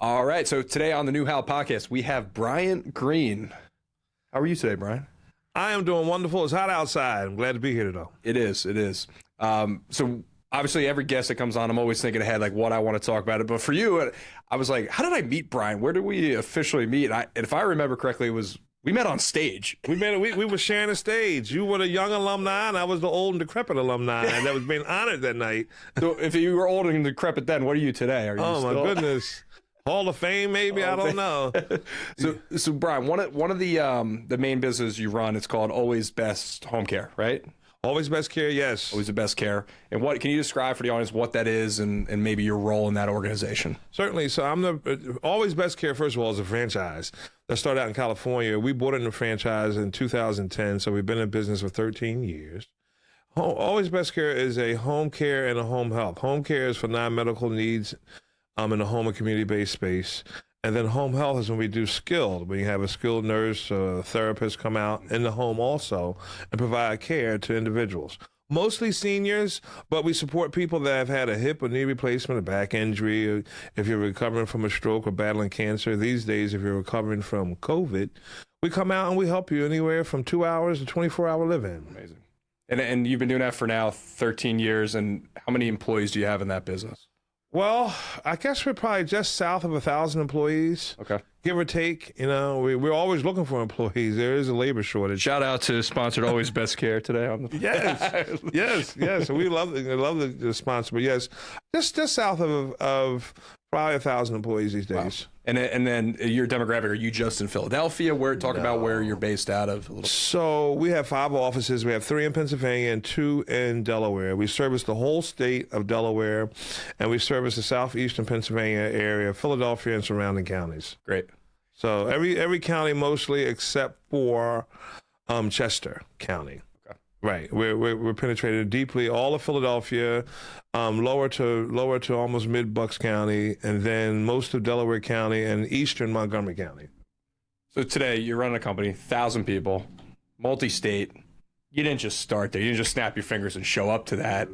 All right, so today on the New Hal podcast, we have Bryant Greene. How are you today, Brian? I am doing wonderful. It's hot outside. I'm glad to be here today. It is. So obviously every guest that comes on, I'm always thinking ahead, like what I want to talk about it. But for you, I was like, how did I meet Brian? Where did we officially meet? And if I remember correctly, we met on stage. We were sharing a stage. You were the young alumni, and I was the old and decrepit alumni, and that was being honored that night. So if you were old and decrepit then, what are you today? Are you my goodness. Hall of Fame, maybe? I don't know. So Brian, one of the main businesses you run, it's called Always Best Home Care, right? Always Best Care, yes. Always the Best Care. And what can you describe for the audience what that is and maybe your role in that organization? Certainly. So I'm the Always Best Care, first of all, is a franchise that started out in California. We bought it in the franchise in 2010, so we've been in business for 13 years. Always Best Care is a home care and a home health. Home care is for non-medical needs in a home and community-based space. And then home health is when we do skilled. We have a skilled nurse, a therapist come out in the home also and provide care to individuals. Mostly seniors, but we support people that have had a hip or knee replacement, a back injury, or if you're recovering from a stroke or battling cancer. These days, if you're recovering from COVID, we come out and we help you anywhere from 2 hours to 24-hour live-in. Amazing. And you've been doing that for now 13 years. And how many employees do you have in that business? Well, I guess we're probably just south of 1,000 employees. Okay. Give or take. You know, we're always looking for employees. There is a labor shortage. Shout out to sponsored Always Best Care today on the yes. We love the sponsor, but yes, just south of probably 1,000 employees these days. Wow. And then your demographic, are you just in Philadelphia? Talk about where you're based out of a little bit. So we have 5 offices. We have 3 in Pennsylvania and 2 in Delaware. We service the whole state of Delaware, and we service the southeastern Pennsylvania area, Philadelphia, and surrounding counties. Great. So every county mostly except for Chester County. Right, we're penetrated deeply all of Philadelphia, lower to almost mid Bucks County, and then most of Delaware County and eastern Montgomery County. So today you're running a company, 1,000 people, multi-state. You didn't just start there. You didn't just snap your fingers and show up to that.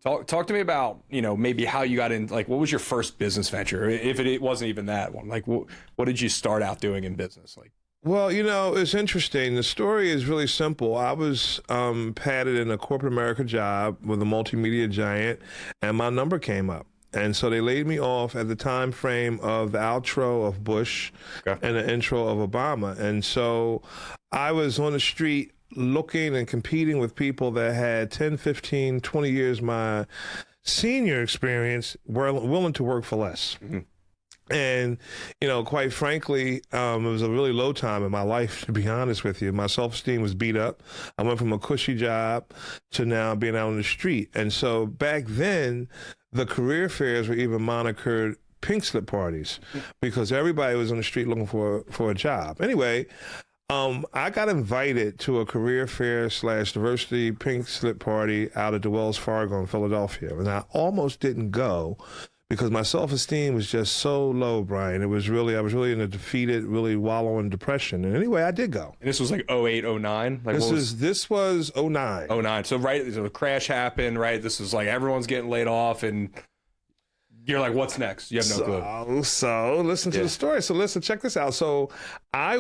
Talk to me about maybe how you got in. Like, what was your first business venture? If it wasn't even that one, like what did you start out doing in business? Like. Well, it's interesting. The story is really simple. I was padded in a corporate America job with a multimedia giant, and my number came up. And so they laid me off at the time frame of the outro of Bush and the intro of Obama. And so I was on the street looking and competing with people that had 10, 15, 20 years my senior experience, were willing to work for less. Mm-hmm. And, quite frankly, it was a really low time in my life, to be honest with you. My self-esteem was beat up. I went from a cushy job to now being out on the street. And so back then, the career fairs were even monikered pink slip parties because everybody was on the street looking for a job. Anyway, I got invited to a career fair / diversity pink slip party out at the Wells Fargo in Philadelphia. And I almost didn't go because my self-esteem was just so low, Brian. I was really in a defeated, really wallowing depression. And anyway, I did go. And this was like 08, 09? Like this was 09. 09. So the crash happened, right? This is like everyone's getting laid off and you're like, what's next? You have no clue. So listen to the story. So listen, check this out. So I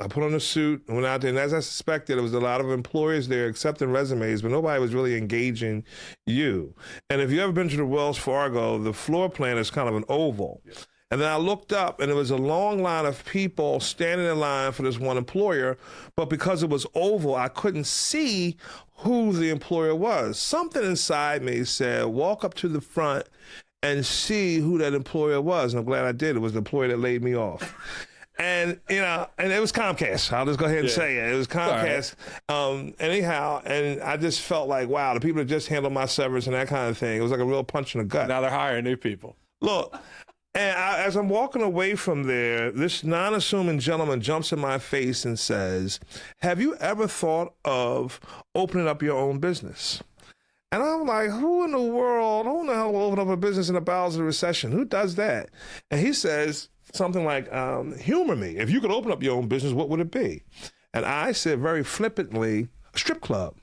put on a suit, went out there, and as I suspected, there was a lot of employers there accepting resumes, but nobody was really engaging you. And if you ever been to the Wells Fargo, the floor plan is kind of an oval. Yeah. And then I looked up, and there was a long line of people standing in line for this one employer, but because it was oval, I couldn't see who the employer was. Something inside me said, walk up to the front and see who that employer was. And I'm glad I did. It was the employer that laid me off. And, and it was Comcast. I'll just go ahead and say it. It was Comcast. Right. Anyhow, and I just felt like, wow, the people that just handled my severance and that kind of thing, it was like a real punch in the gut. Now they're hiring new people. Look, and as I'm walking away from there, this non-assuming gentleman jumps in my face and says, have you ever thought of opening up your own business? And I'm like, who in the hell will open up a business in the bowels of the recession? Who does that? And he says something like, humor me. If you could open up your own business, what would it be? And I said very flippantly, a strip club.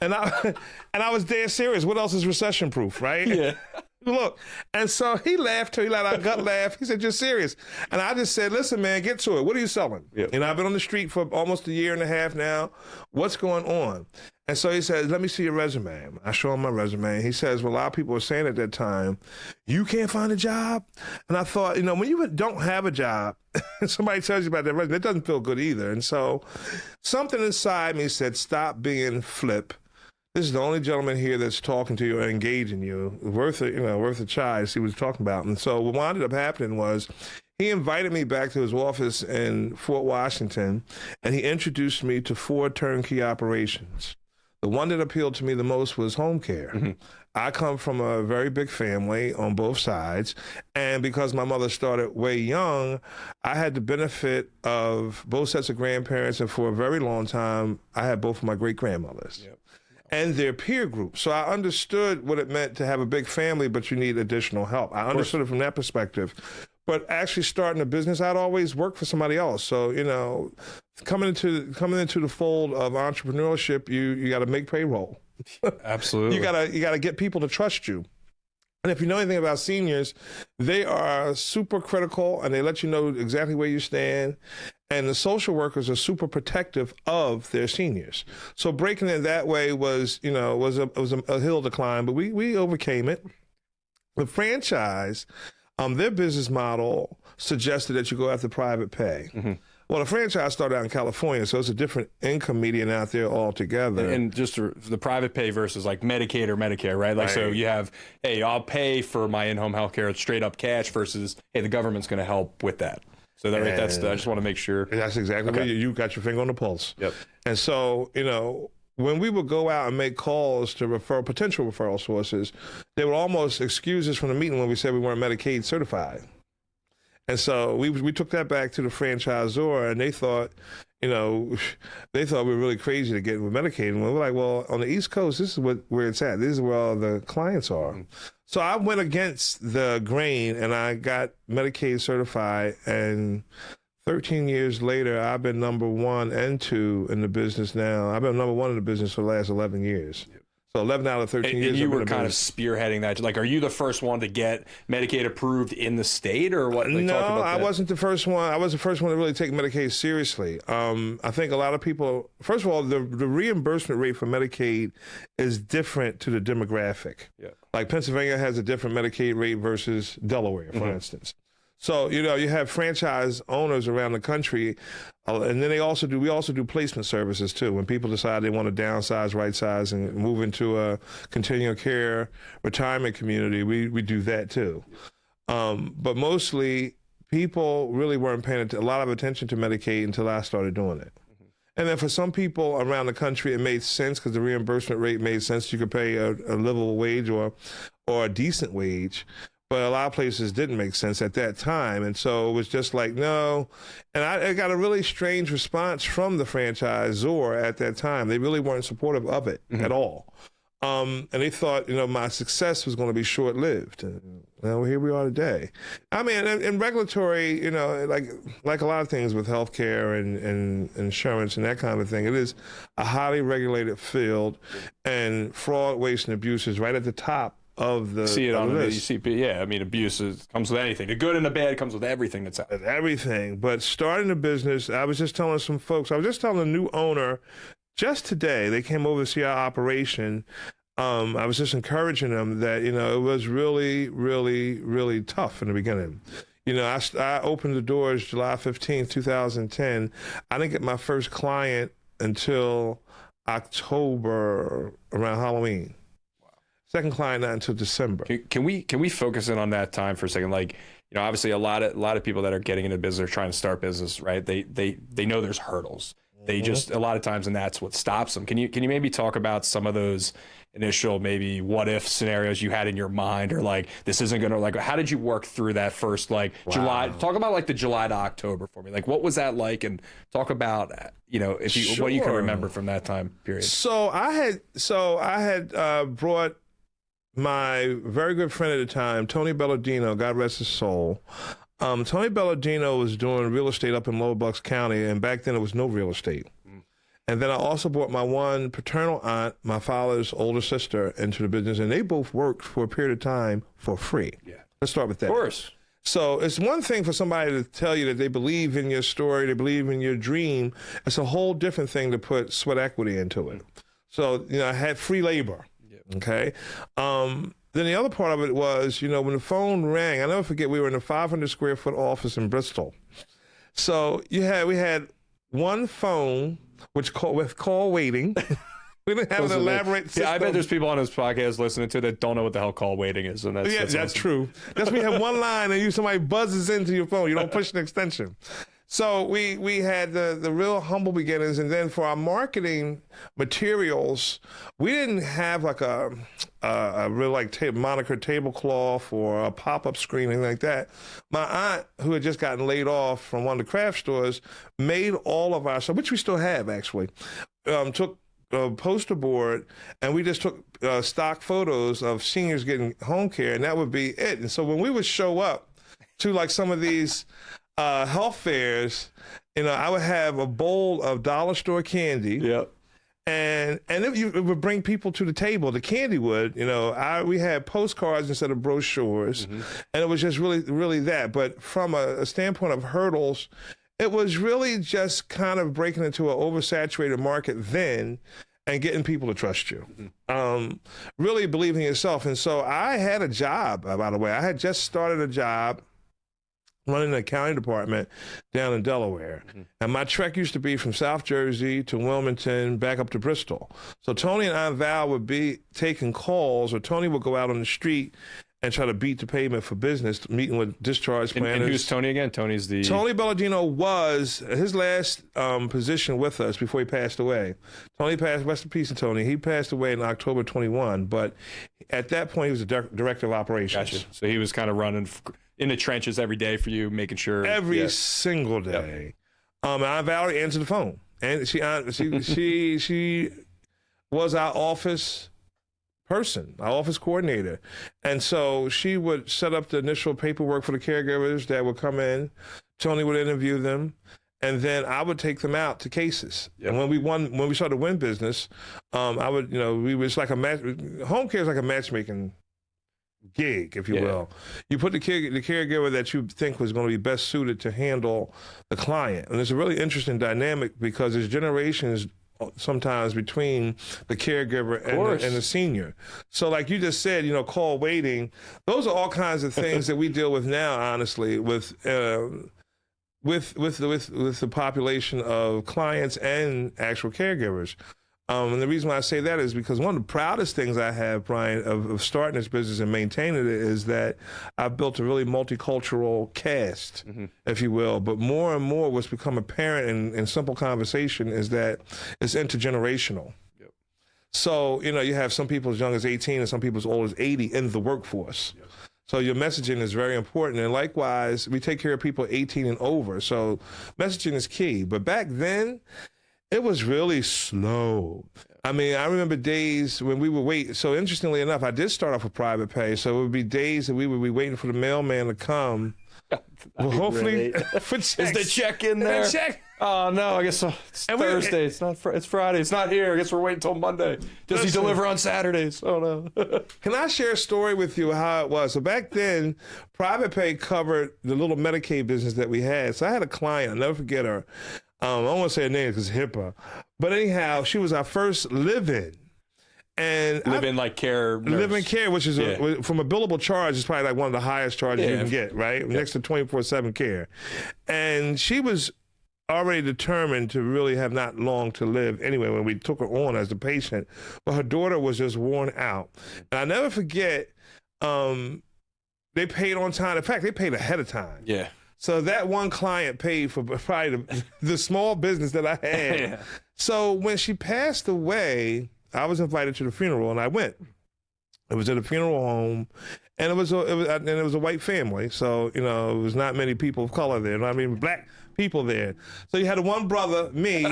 And I was dead serious. What else is recession proof, right? Yeah. Look, and so he laughed too. He let out a gut laugh. He said, "You're serious?" And I just said, "Listen, man, get to it. What are you selling?" Yep. And I've been on the street for almost a year and a half now. What's going on? And so he says, "Let me see your resume." I show him my resume. He says, "Well, a lot of people were saying at that time, you can't find a job." And I thought, when you don't have a job, somebody tells you about that resume, it doesn't feel good either. And so something inside me said, "Stop being flip. This is the only gentleman here that's talking to you or engaging you. Worth a try to see what he's talking about." And so what ended up happening was he invited me back to his office in Fort Washington, and he introduced me to 4 turnkey operations. The one that appealed to me the most was home care. Mm-hmm. I come from a very big family on both sides, and because my mother started way young, I had the benefit of both sets of grandparents, and for a very long time, I had both of my great-grandmothers. Yep. And their peer group. So I understood what it meant to have a big family, but you need additional help. I understood it from that perspective. But actually starting a business, I'd always worked for somebody else. So, coming into the fold of entrepreneurship, you got to make payroll. Absolutely. You gotta get people to trust you. And if you know anything about seniors, they are super critical and they let you know exactly where you stand. And the social workers are super protective of their seniors. So breaking it that way was a hill to climb, but we overcame it. The franchise, their business model suggested that you go after private pay. Mm-hmm. Well, the franchise started out in California, so it's a different income median out there altogether. And just the private pay versus like Medicaid or Medicare, right? Like, right. So you have, hey, I'll pay for my in-home healthcare, it's straight up cash versus, hey, the government's going to help with that. So that, right, I just want to make sure. That's exactly what you got your finger on the pulse. Yep. And so, when we would go out and make calls to refer potential referral sources, they would almost excuse us from the meeting when we said we weren't Medicaid certified. And so we took that back to the franchisor, and they thought, we were really crazy to get with Medicaid. And we were like, well, on the East Coast, this is where it's at. This is where all the clients are. Mm-hmm. So I went against the grain, and I got Medicaid certified. And 13 years later, I've been number 1 and 2 in the business now. I've been number 1 in the business for the last 11 years. Yep. So 11 out of 13 years. And you were kind of spearheading that. Like, are you the first one to get Medicaid approved in the state, or what? No, I wasn't the first one. I was the first one to really take Medicaid seriously. I think a lot of people, first of all, the reimbursement rate for Medicaid is different to the demographic. Yeah. Like Pennsylvania has a different Medicaid rate versus Delaware, for instance. So, you have franchise owners around the country, and then we also do placement services too. When people decide they want to downsize, right size, and move into a continuing care retirement community, we do that too. But mostly, people really weren't paying a lot of attention to Medicaid until I started doing it. And then for some people around the country, it made sense because the reimbursement rate made sense. You could pay a livable wage or a decent wage. But a lot of places didn't make sense at that time. And so it was just like, no. And I got a really strange response from the franchisor at that time. They really weren't supportive of it at all. And they thought, my success was going to be short-lived. And here we are today. I mean, in regulatory, like a lot of things with healthcare and insurance and that kind of thing, it is a highly regulated field. And fraud, waste, and abuse is right at the top of the see it on the list. Yeah, I mean, abuse comes with anything. The good and the bad comes with everything that's out. Everything. But starting a business, I was just telling some folks, I was just telling a new owner just today, they came over to see our operation. I was just encouraging them that, it was really, really, really tough in the beginning. I opened the doors July 15th, 2010. I didn't get my first client until October, around Halloween. Second client not until December. Can we focus in on that time for a second? Like, obviously a lot of people that are getting into business, trying to start business, right? They know there's hurdles. They just, a lot of times, and that's what stops them. Can you maybe talk about some of those initial maybe what if scenarios you had in your mind, or like, this isn't going to, like, how did you work through that first, like, July? Talk about like the July to October for me. Like, what was that like? And talk about, if you, what you can remember from that time period. So I had brought my very good friend at the time, Tony Belladino, God rest his soul. Tony Belladino was doing real estate up in Lower Bucks County, and back then it was no real estate. And then I also brought my one paternal aunt, my father's older sister, into the business, and they both worked for a period of time for free. Yeah. Let's start with that. Of course. So it's one thing for somebody to tell you that they believe in your story, they believe in your dream. It's a whole different thing to put sweat equity into it. So, I had free labor. Yep. Okay. Then the other part of it was, when the phone rang, I never forget, we were in a 500 square foot office in Bristol. So we had one phone, with call waiting. We didn't have an elaborate system. Yeah, I bet there's people on this podcast listening to that don't know what the hell call waiting is. And that's awesome. True. That's when you have one line and somebody buzzes into your phone. You don't push an extension. So we had the real humble beginnings, and then for our marketing materials, we didn't have like a real moniker tablecloth or a pop-up screen, anything like that. My aunt, who had just gotten laid off from one of the craft stores, made all of our stuff, which we still have actually, took a poster board, and we just took stock photos of seniors getting home care, and that would be it. And so when we would show up to like some of these health fairs, I would have a bowl of dollar store candy. Yep. And it would bring people to the table. The candy would, we had postcards instead of brochures, and it was just really, really that. But from a standpoint of hurdles, it was really just kind of breaking into an oversaturated market then and getting people to trust you, really believing in yourself. And so I had a job, by the way. I had just started a job running an accounting department down in Delaware. And my trek used to be from South Jersey to Wilmington, back up to Bristol. So Tony and Aunt Val would be taking calls, or Tony would go out on the street and try to beat the pavement for business, meeting with discharge planners. And who's Tony again? Tony Belladino was his last position with us before he passed away. Tony passed, rest in peace to Tony. He passed away in October 21, but at that point he was the director of operations. Gotcha. So he was kind of running in the trenches every day for you, making sure. Every single day. Yep. Aunt Valerie answered the phone. And she was our office person, our office coordinator. And so she would set up the initial paperwork for the caregivers that would come in. Tony would interview them, and then I would take them out to cases. Yep. And when we started to win business, I would, home care is like a matchmaking gig, if you will. You put the caregiver that you think was going to be best suited to handle the client. And it's a really interesting dynamic because there's generations sometimes between the caregiver and the senior. So like you just said, call waiting, those are all kinds of things that we deal with now, honestly, with the population of clients and actual caregivers. And the reason why I say that is because one of the proudest things I have, Brian, of starting this business and maintaining it is that I've built a really multicultural cast, if you will. But more and more what's become apparent in simple conversation is that it's intergenerational. Yep. So, you have some people as young as 18 and some people as old as 80 in the workforce. Yep. So your messaging is very important. And likewise, we take care of people 18 and over. So messaging is key. But back then, it was really slow. I mean, I remember days when we would wait. So interestingly enough, I did start off with private pay. So it would be days that we would be waiting for the mailman to come. Well, hopefully, for checks. Is the check in there? Check. Oh no, I guess it's Thursday. It's not. It's Friday. It's not here. I guess we're waiting until Monday. Does he deliver on Saturdays? Oh no. Can I share a story with you how it was? So back then, private pay covered the little Medicaid business that we had. So I had a client. I'll never forget her. I don't want to say her name because it's HIPAA. But anyhow, she was our first live-in. And live-in care nurse. Live-in care, which is from a billable charge, is probably like one of the highest charges you can get, right? Next to 24/7 care. And she was already determined to really have not long to live anyway when we took her on as the patient. But her daughter was just worn out. And I'll never forget, they paid on time. In fact, they paid ahead of time. Yeah. So that one client paid for probably the small business that I had. Yeah. So when she passed away, I was invited to the funeral, and I went. It was at a funeral home, and it was a white family. So it was not many people of color there, not many black people there. So you had one brother, me,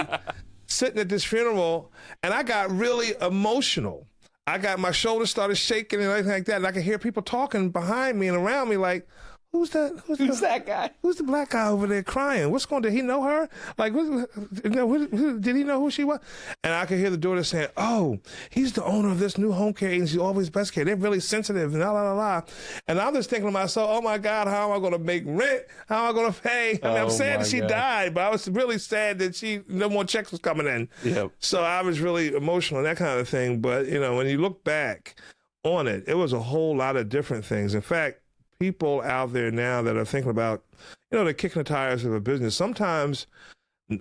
sitting at this funeral, and I got really emotional. My shoulders started shaking and everything like that, and I could hear people talking behind me and around me like, Who's that guy? Who's the black guy over there crying? What's going on? Did he know her? Like, did he know who she was? And I could hear the daughter saying, oh, he's the owner of this new home care agency, Always Best Care. They're really sensitive, and la, la, la, la. And I'm just thinking to myself, oh, my God, how am I going to make rent? How am I going to pay? I mean, I'm sad that she died, but I was really sad that no more checks was coming in. Yep. So I was really emotional and that kind of thing. But, when you look back on it, it was a whole lot of different things. In fact, people out there now that are thinking about, they're kicking the tires of a business. Sometimes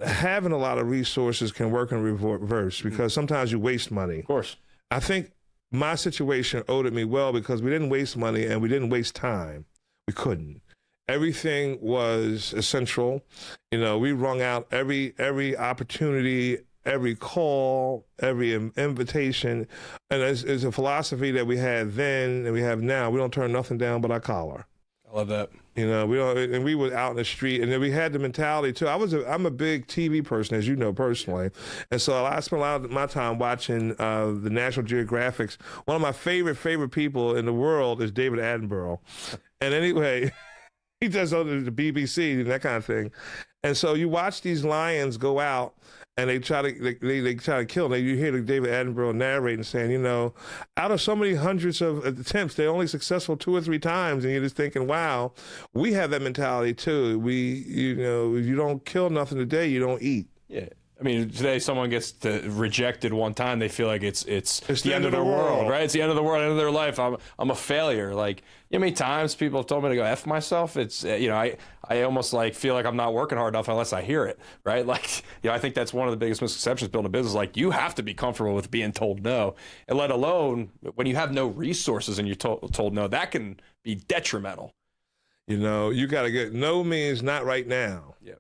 having a lot of resources can work in reverse because sometimes you waste money. Of course. I think my situation owed it me well because we didn't waste money and we didn't waste time. We couldn't. Everything was essential. We wrung out every opportunity, every call, every invitation. And it's a philosophy that we had then and we have now. We don't turn nothing down but our collar. I love that. We don't, and we were out in the street, and then we had the mentality too. I'm a big TV person, as you know personally, and so I spent a lot of my time watching the National Geographics. One of my favorite people in the world is David Attenborough, and anyway, he does the BBC and that kind of thing. And so you watch these lions go out and they try to kill them. You hear David Attenborough narrating saying, out of so many hundreds of attempts, they're only successful 2 or 3 times. And you're just thinking, wow, we have that mentality too. You don't kill nothing today, you don't eat. Yeah. I mean, today someone gets rejected one time, they feel like it's the end of the world, right? It's the end of the world, end of their life. I'm a failure. Like, how many times people have told me to go F myself? It's, I almost feel like I'm not working hard enough unless I hear it, right? Like, I think that's one of the biggest misconceptions building a business. Like, you have to be comfortable with being told no, and let alone when you have no resources and you're told no, that can be detrimental. You got to get no means not right now. Yeah,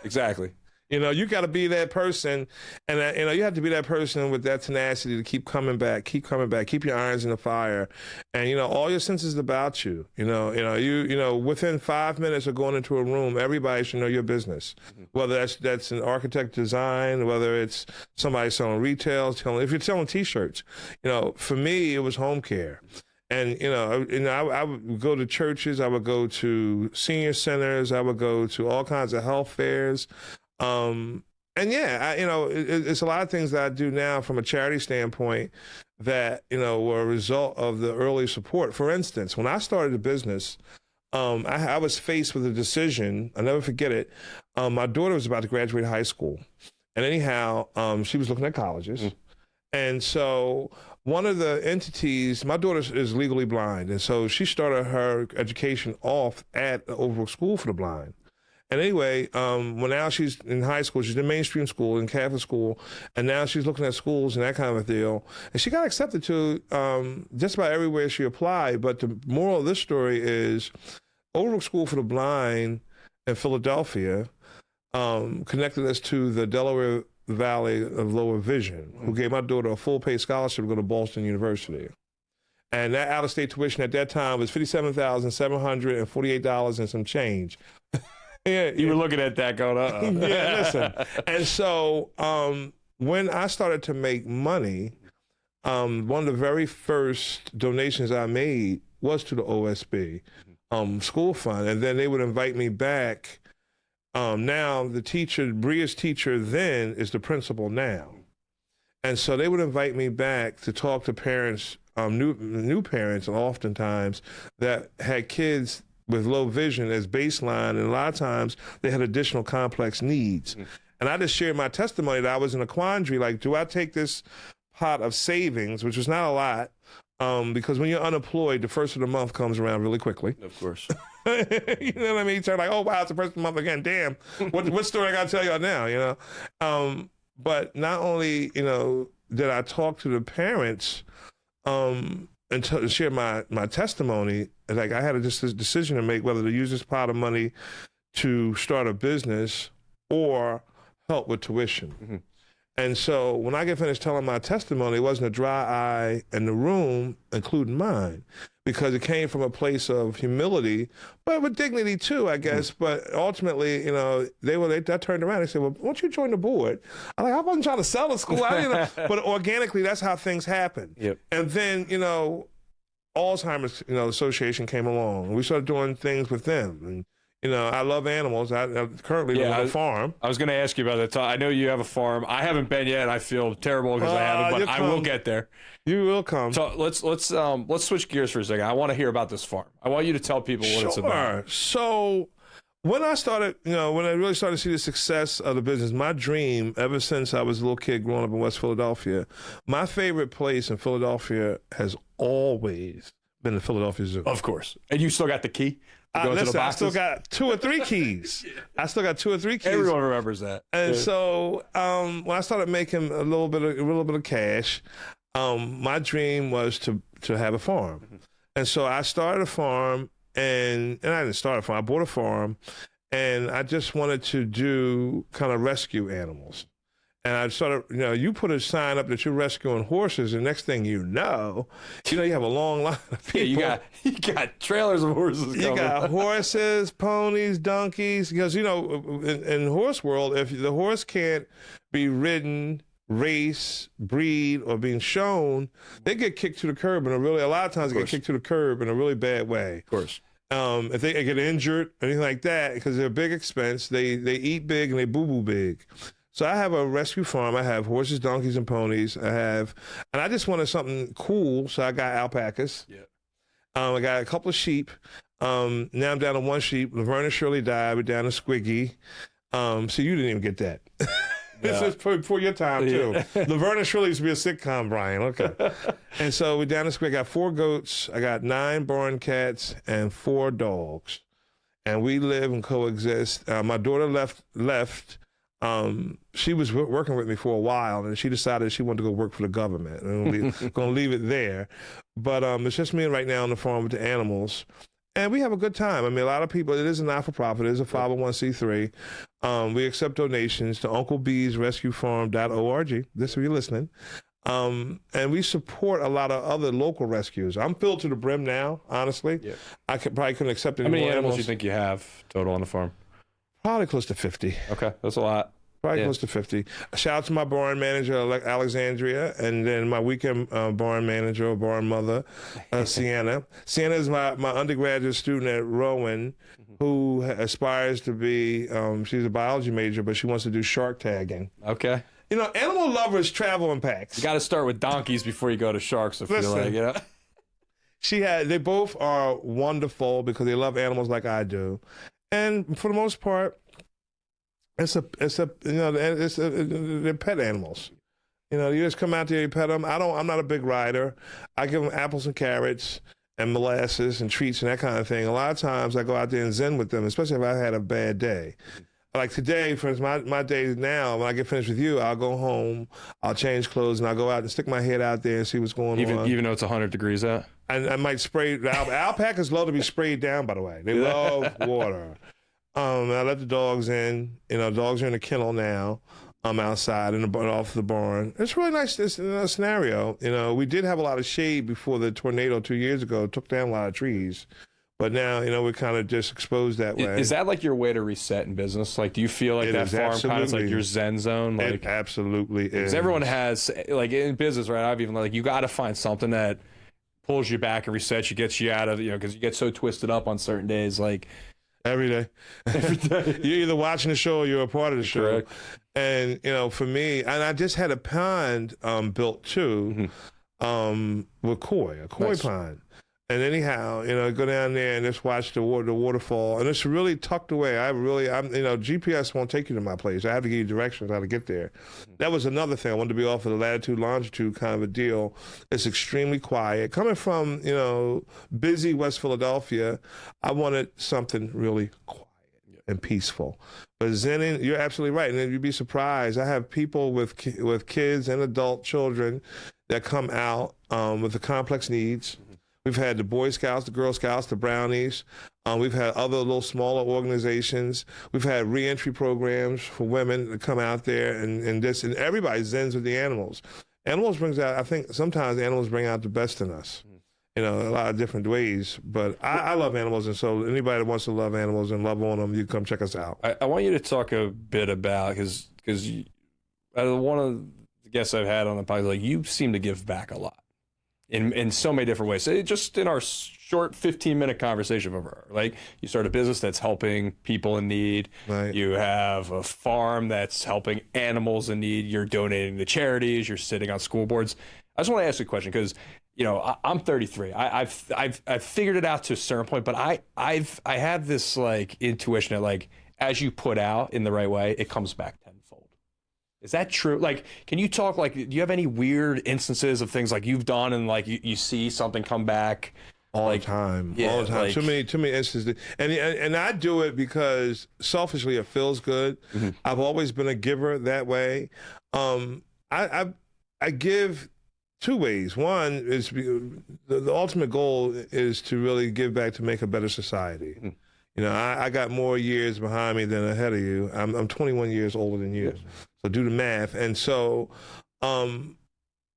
exactly. You got to be that person, and you have to be that person with that tenacity to keep coming back, keep your irons in the fire, and all your senses about you. Within 5 minutes of going into a room, everybody should know your business. Mm-hmm. Whether that's an architect design, whether it's somebody selling retail, if you're selling T-shirts. For me, it was home care. And, I would go to churches, I would go to senior centers, I would go to all kinds of health fairs. It's a lot of things that I do now from a charity standpoint that, were a result of the early support. For instance, when I started the business, I was faced with a decision. I'll never forget it. My daughter was about to graduate high school. And anyhow, she was looking at colleges. Mm. And so one of the entities, my daughter is legally blind. And so she started her education off at the Overall School for the Blind. And anyway, when now she's in high school, she's in mainstream school, in Catholic school, and now she's looking at schools and that kind of a deal. And she got accepted to just about everywhere she applied. But the moral of this story is Overall School for the Blind in Philadelphia connected us to the Delaware Valley of Lower Vision, who gave my daughter a full-paid scholarship to go to Boston University. And that out-of-state tuition at that time was $57,748 and some change. Yeah, you were looking at that going, uh-oh. Yeah, listen. And so when I started to make money, one of the very first donations I made was to the OSB school fund. And then they would invite me back. Now the teacher, Bria's teacher then is the principal now. And so they would invite me back to talk to parents, new parents, oftentimes that had kids with low vision as baseline, and a lot of times they had additional complex needs. Mm. And I just shared my testimony that I was in a quandary, like, do I take this pot of savings, which was not a lot, because when you're unemployed, the first of the month comes around really quickly. Of course. You know what I mean? So like, oh, wow, it's the first of the month again. Damn, what story I got to tell y'all now, But not only, did I talk to the parents, and share my testimony, like I had this decision to make whether to use this pot of money to start a business or help with tuition. Mm-hmm. And so when I get finished telling my testimony, it wasn't a dry eye in the room, including mine, because it came from a place of humility, but with dignity too, I guess. Mm-hmm. But ultimately, they turned around and said, well, why don't you join the board? I'm like, I wasn't trying to sell the school, but organically, that's how things happen. Yep. And then, Alzheimer's, Association came along. We started doing things with them, and I love animals. I currently live on a farm. I was going to ask you about that. I know you have a farm. I haven't been yet. I feel terrible because I haven't, but I will get there. You will come. So let's switch gears for a second. I want to hear about this farm. I want you to tell people what it's about. So when I started, when I really started to see the success of the business, my dream ever since I was a little kid growing up in West Philadelphia, my favorite place in Philadelphia has always been the Philadelphia Zoo. Of course. And you still got the key? Listen, I still got 2 or 3 keys. I still got 2 or 3 keys. Everyone remembers that. And so when I started making a little bit of cash, my dream was to have a farm. Mm-hmm. And so I started a farm, and I didn't start a farm. I bought a farm, and I just wanted to do kind of rescue animals. And I started, you put a sign up that you're rescuing horses, and next thing you have a long line of people. Yeah, you got trailers of horses coming. You got horses, ponies, donkeys. Because, in horse world, if the horse can't be ridden, race, breed, or being shown, they get kicked to the curb. And a lot of times they get kicked to the curb in a really bad way. Of course. If they get injured, anything like that, because they're a big expense, they eat big and they boo-boo big. So I have a rescue farm. I have horses, donkeys, and ponies. And I just wanted something cool, so I got alpacas. Yeah. I got a couple of sheep. Now I'm down to 1 sheep. Laverne and Shirley died. We're down to Squiggy. So you didn't even get that. This is for your time, too. Yeah. Laverne and Shirley used to be a sitcom, Brian. Okay. And so we're down to Squiggy. I got 4 goats. I got 9 barn cats and 4 dogs. And we live and coexist. My daughter left. She was working with me for a while, and she decided she wanted to go work for the government. And we're going to leave it there. But it's just me right now on the farm with the animals. And we have a good time. I mean, a lot of people, it is a not-for-profit. It is a 501c3. We accept donations to UncleBeesRescueFarm.org. This is where you're listening. And we support a lot of other local rescues. I'm filled to the brim now, honestly. Yeah. I probably couldn't accept any more animals. How many animals do you think you have total on the farm? Probably close to 50. Okay, that's a lot. Probably close to 50. Shout out to my barn manager, Alexandria, and then my weekend barn manager or barn mother, Sienna. Sienna is my undergraduate student at Rowan who aspires to be, she's a biology major, but she wants to do shark tagging. Okay. Animal lovers travel in packs. You got to start with donkeys before you go to sharks, I feel like, They both are wonderful because they love animals like I do. And for the most part, they're pet animals. You just come out there, you pet them. I'm not a big rider. I give them apples and carrots and molasses and treats and that kind of thing. A lot of times I go out there and zen with them, especially if I had a bad day. Like today, for instance, my day now, when I get finished with you, I'll go home, I'll change clothes, and I'll go out and stick my head out there and see what's going on. Even though it's 100 degrees out? I might spray. Alpacas love to be sprayed down, by the way. They love water. I let the dogs in. Dogs are in the kennel now. I'm outside off the barn. It's really nice scenario. We did have a lot of shade before the tornado 2 years ago. It took down a lot of trees. But now, we're kind of just exposed that way. Is that like your way to reset in business? Like, do you feel like that farm kind of is like your zen zone? Like, it absolutely is. Because everyone has, like in business, right? I've even you got to find something that pulls you back and resets you, gets you out of, because you get so twisted up on certain days. Like, every day. You're either watching the show or you're a part of the show. Correct. And, for me, and I just had a pond built too with koi, a koi pond. And anyhow, go down there and just watch the waterfall. And it's really tucked away. GPS won't take you to my place. I have to give you directions how to get there. That was another thing. I wanted to be off of the latitude, longitude kind of a deal. It's extremely quiet. Coming from, busy West Philadelphia, I wanted something really quiet and peaceful. But zenning, you're absolutely right. And you'd be surprised. I have people with kids and adult children that come out with the complex needs. We've had the Boy Scouts, the Girl Scouts, the Brownies. We've had other little smaller organizations. We've had reentry programs for women to come out there and everybody zens with the animals. Animals brings out, I think sometimes animals bring out the best in us, a lot of different ways. But I love animals, and so anybody that wants to love animals and love on them, you come check us out. I want you to talk a bit about, because one of the guests I've had on the podcast, you seem to give back a lot. in so many different ways. So just in our short 15-minute conversation over, like you start a business that's helping people in need. Right. You have a farm that's helping animals in need. You're donating to charities. You're sitting on school boards. I just want to ask you a question because, you know, I'm 33. I've figured it out to a certain point, but I have this like intuition that like as you put out in the right way, it comes back tenfold. Is that true? Like, can you talk, like, do you have any weird instances of things like you've done and like you see something come back? All the time, yeah, all the time. like, Too many instances, and I do it because selfishly it feels good. Mm-hmm. I've always been a giver that way. I give two ways. One is the ultimate goal is to really give back to make a better society. Mm-hmm. You know, I got more years behind me than ahead of you. I'm 21 years older than you, so do the math. And so,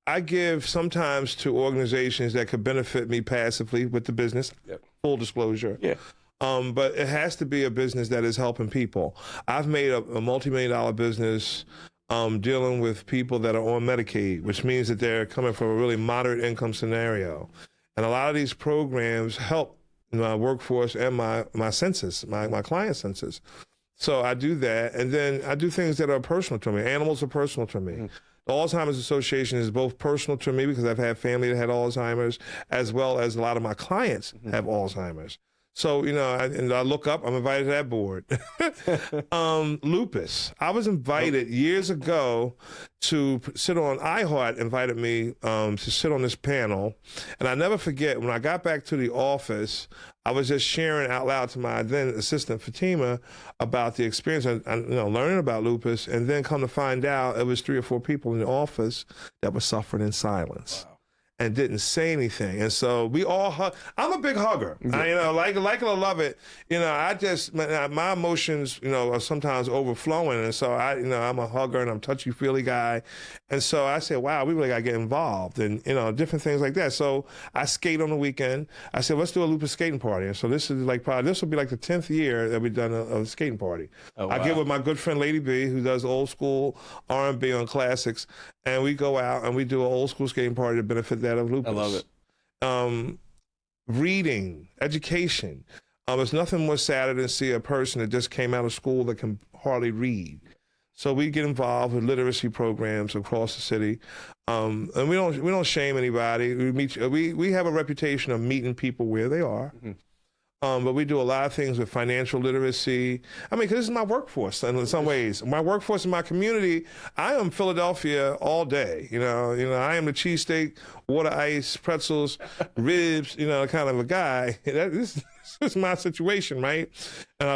I give sometimes to organizations that could benefit me passively with the business, full disclosure. Yeah. But it has to be a business that is helping people. I've made a multi-million-dollar business dealing with people that are on Medicaid, which means that they're coming from a really moderate income scenario. And a lot of these programs help my workforce and my census, my client census. So I do that. And then I do things that are personal to me. Animals are personal to me. Mm-hmm. The Alzheimer's Association is both personal to me because I've had family that had Alzheimer's, as well as a lot of my clients have Alzheimer's. So, you know, I look up, I'm invited to that board. Lupus. I was invited years ago to sit on, iHeart invited me to sit on this panel. And I never forget, when I got back to the office, I was just sharing out loud to my then assistant Fatima about the experience and learning about lupus, and then come to find out it was 3 or 4 people in the office that were suffering in silence. Wow. And didn't say anything. And so we all hug. I'm a big hugger. Yeah. Like it or love it. You know, I just, my emotions, are sometimes overflowing. And so I'm a hugger and I'm a touchy-feely guy. And so I said, wow, we really got to get involved and, different things like that. So I skate on the weekend. I said, let's do a lupus skating party. And so this will be like the 10th year that we've done a skating party. Oh, wow. I get with my good friend Lady B, who does old school R&B on classics. And we go out and we do an old school skating party to benefit that of lupus. I love it. Reading, education. There's nothing more sad than see a person that just came out of school that can hardly read. So we get involved with literacy programs across the city, and we don't shame anybody. We have a reputation of meeting people where they are. Mm-hmm. But we do a lot of things with financial literacy. I mean, because this is my workforce in some ways. My workforce in my community, I am Philadelphia all day. I am the cheesesteak, water ice, pretzels, ribs, kind of a guy. This is my situation, right?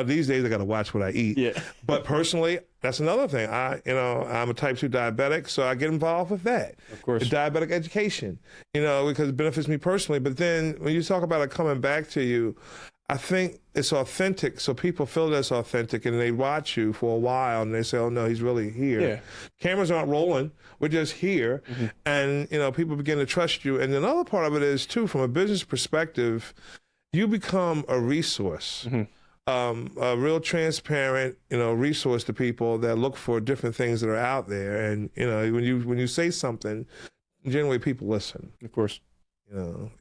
These days I got to watch what I eat. Yeah. But personally, that's another thing. I'm a type 2 diabetic, so I get involved with that. Of course. The diabetic education, because it benefits me personally. But then when you talk about it coming back to you, I think it's authentic, so people feel that's authentic, and they watch you for a while, and they say, oh, no, he's really here. Yeah. Cameras aren't rolling. We're just here. Mm-hmm. And, people begin to trust you. And another part of it is, too, from a business perspective, you become a resource, a real transparent, resource to people that look for different things that are out there. And, when you say something, generally people listen. Of course.